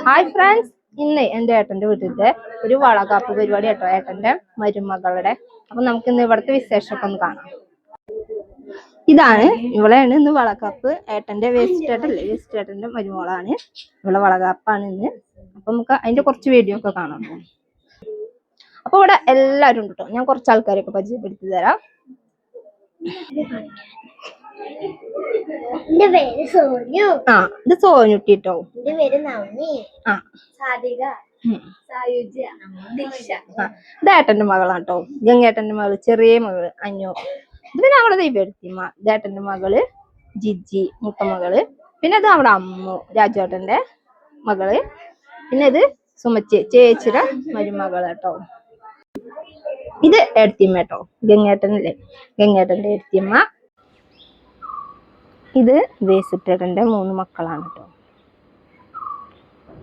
Hi friends, ഇന്ന് എൻ്റെ ഏട്ടൻ്റെ വീട്ടിലത്തെ ഒരു വളകാപ്പ് പരിപാടി കേട്ടോ, ഏട്ടൻ്റെ മരുമകളുടെ. അപ്പൊ നമുക്ക് ഇന്ന് ഇവിടുത്തെ വിശേഷമൊക്കെ ഒന്ന് കാണാം. ഇതാണ് ഇവളെയാണ് ഇന്ന് വളകാപ്പ്. ഏട്ടൻ്റെ വേസ്റ്റേട്ടൻ്റെ മരുമകളാണ് ഇവളെ. വളകാപ്പാണ് ഇന്ന്. അപ്പൊ നമുക്ക് അതിന്റെ കുറച്ച് വീഡിയോ ഒക്കെ കാണാം. അപ്പൊ ഇവിടെ എല്ലാവരും ഉണ്ട് കേട്ടോ. ഞാൻ കുറച്ച് ആൾക്കാരൊക്കെ പരിചയപ്പെടുത്തി തരാം. ഇത് സോനുട്ടി കേട്ടോ. ഇത് ഏട്ടന്റെ മകളാണ് കേട്ടോ. ഗംഗേട്ടന്റെ മകള്, ചെറിയ മകള് അഞ്ഞു. ഇത് പിന്നെ അവളെ ദൈവത്തിമ്മ. ഇതേട്ടന്റെ മകള് ജിജി, മൂത്ത മകള്. പിന്നെ ഇത് അവിടെ അമ്മു, രാജുവേട്ടന്റെ മകള്. പിന്നെ ഇത് സുമച്ചി, ചേച്ചിയുടെ മരുമകള് കേട്ടോ. ഇത് ഏടത്തിയമ്മ കേട്ടോ, ഗംഗേട്ടനല്ലേ, ഗംഗേട്ടന്റെ ഏടത്തിയമ്മ. ഇത് വേസുട്ടേട്ടന്റെ 3 മക്കളാണ് കേട്ടോ.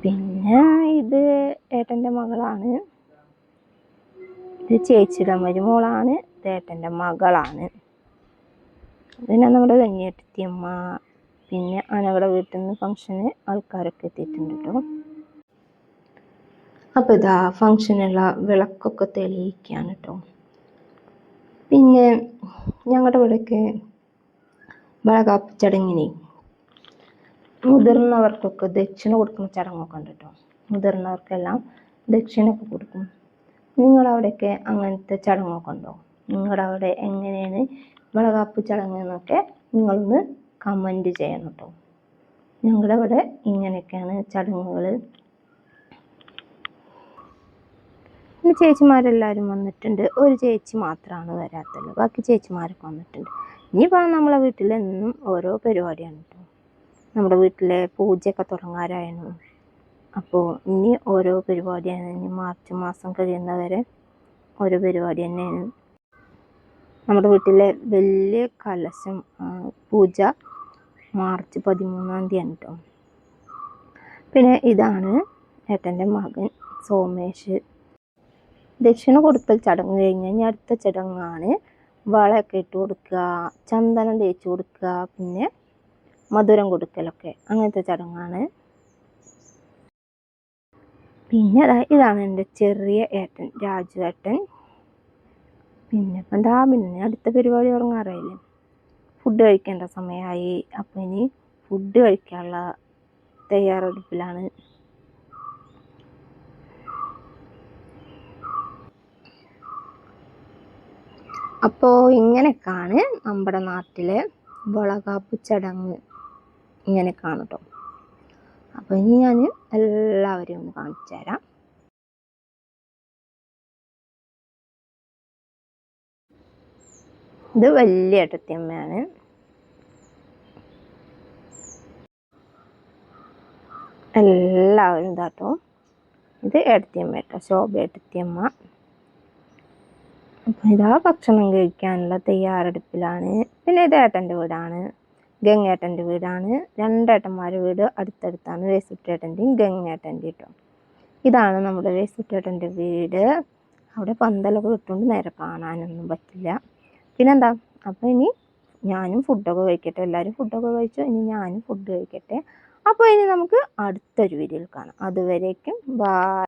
പിന്നെ ഇത് ഏട്ടന്റെ മകളാണ്. ഇത് ചേച്ചിയുടെ മരുമോളാണ്. ഇത് ഏട്ടന്റെ മകളാണ്. പിന്നെ നമ്മുടെ കഞ്ഞേട്ടത്തിയമ്മ. പിന്നെ അനകളുടെ വീട്ടിൽ നിന്ന് ഫംഗ്ഷന് ആൾക്കാരൊക്കെ എത്തിയിട്ടുണ്ട് കേട്ടോ. അപ്പൊ ഇതാ ഫംഗ്ഷനുള്ള വിളക്കൊക്കെ തെളിയിക്കുകയാണ് കേട്ടോ. പിന്നെ ഞങ്ങളുടെ ഇവിടെയൊക്കെ വളകാപ്പ് ചടങ്ങിന് മുതിർന്നവർക്കൊക്കെ ദക്ഷിണ കൊടുക്കുന്ന ചടങ്ങൊക്കെ ഉണ്ട് കേട്ടോ. മുതിർന്നവർക്കെല്ലാം ദക്ഷിണയൊക്കെ കൊടുക്കും. നിങ്ങളവിടെയൊക്കെ അങ്ങനത്തെ ചടങ്ങൊക്കെ ഉണ്ടോ? നിങ്ങളുടെ അവിടെ എങ്ങനെയാണ് വളകാപ്പ് ചടങ്ങ് എന്നൊക്കെ നിങ്ങളൊന്ന് കമൻറ്റ് ചെയ്യണം കേട്ടോ. ഞങ്ങളുടെ അവിടെ ഇങ്ങനെയൊക്കെയാണ് ചടങ്ങുകൾ. പിന്നെ ചേച്ചിമാരെല്ലാവരും വന്നിട്ടുണ്ട്. ഒരു ചേച്ചി മാത്രമാണ് വരാത്തുള്ളൂ. ബാക്കി ചേച്ചിമാരൊക്കെ വന്നിട്ടുണ്ട്. ഇനിയിപ്പോൾ നമ്മളെ വീട്ടിൽ എന്നും ഓരോ പരിപാടിയാണ് കേട്ടോ. നമ്മുടെ വീട്ടിലെ പൂജയൊക്കെ തുടങ്ങാറായിരുന്നു. അപ്പോൾ ഇനി ഓരോ പരിപാടിയാണ്. ഇനി മാർച്ച് മാസം കഴിയുന്നവരെ ഓരോ പരിപാടി തന്നെയാണ്. നമ്മുടെ വീട്ടിലെ വലിയ കലശം പൂജ മാർച്ച് 13-ാം തീയതിയാണ് കേട്ടോ. പിന്നെ ഇതാണ് ഏട്ടൻ്റെ മകൻ സോമേഷ്. ദക്ഷിണ കൊടുക്കൽ ചടങ്ങ് കഴിഞ്ഞ് ഇനി അടുത്ത ചടങ്ങാണ് വളയൊക്കെ ഇട്ട് കൊടുക്കുക, ചന്ദനം തേച്ച് കൊടുക്കുക, പിന്നെ മധുരം കൊടുക്കലൊക്കെ, അങ്ങനത്തെ ചടങ്ങാണ്. പിന്നെ ഇതാണ് എൻ്റെ ചെറിയ ഏട്ടൻ രാജു ഏട്ടൻ. പിന്നെ ഇപ്പം എന്താ, പിന്നെ അടുത്ത പരിപാടി തുടങ്ങാറായില്ലേ. ഫുഡ് കഴിക്കേണ്ട സമയമായി. അപ്പം ഇനി ഫുഡ് കഴിക്കാനുള്ള തയ്യാറെടുപ്പിലാണ്. അപ്പോൾ ഇങ്ങനെയൊക്കെയാണ് നമ്മുടെ നാട്ടിലെ വളകാപ്പ് ചടങ്ങ്. ഇങ്ങനെയൊക്കെയാണ് കേട്ടോ. അപ്പോൾ ഇനി ഞാൻ എല്ലാവരെയും ഒന്ന് കാണിച്ചു തരാം. ഇത് വലിയ ഏട്ടത്തിയമ്മയാണ്. എല്ലാവരും ഇതാട്ടോ. ഇത് ഏട്ടത്തിയമ്മ കേട്ടോ, ശോഭ ഏട്ടത്തിയമ്മ. അപ്പം ഇതാ ഭക്ഷണം കഴിക്കാനുള്ള തയ്യാറെടുപ്പിലാണ്. പിന്നെ ഇത് ഏട്ടൻ്റെ വീടാണ്, ഗംഗേട്ടൻ്റെ വീടാണ്. 2 ഏട്ടന്മാരുടെ വീട് അടുത്തടുത്താണ്, വേസുട്ടേട്ടൻ്റെയും ഗംഗേട്ടൻ്റെയും കേട്ടോ. ഇതാണ് നമ്മുടെ വേസുട്ടേട്ടൻ്റെ വീട്. അവിടെ പന്തലൊക്കെ ഇട്ടുകൊണ്ട് നേരെ കാണാനൊന്നും പറ്റില്ല. പിന്നെന്താ, അപ്പോൾ ഇനി ഞാനും ഫുഡൊക്കെ കഴിക്കട്ടെ. എല്ലാവരും ഫുഡൊക്കെ കഴിച്ചു, ഇനി ഞാനും ഫുഡ് കഴിക്കട്ടെ. അപ്പോൾ ഇനി നമുക്ക് അടുത്തൊരു വീഡിയോയിൽ കാണാം. അതുവരേക്കും ബൈ.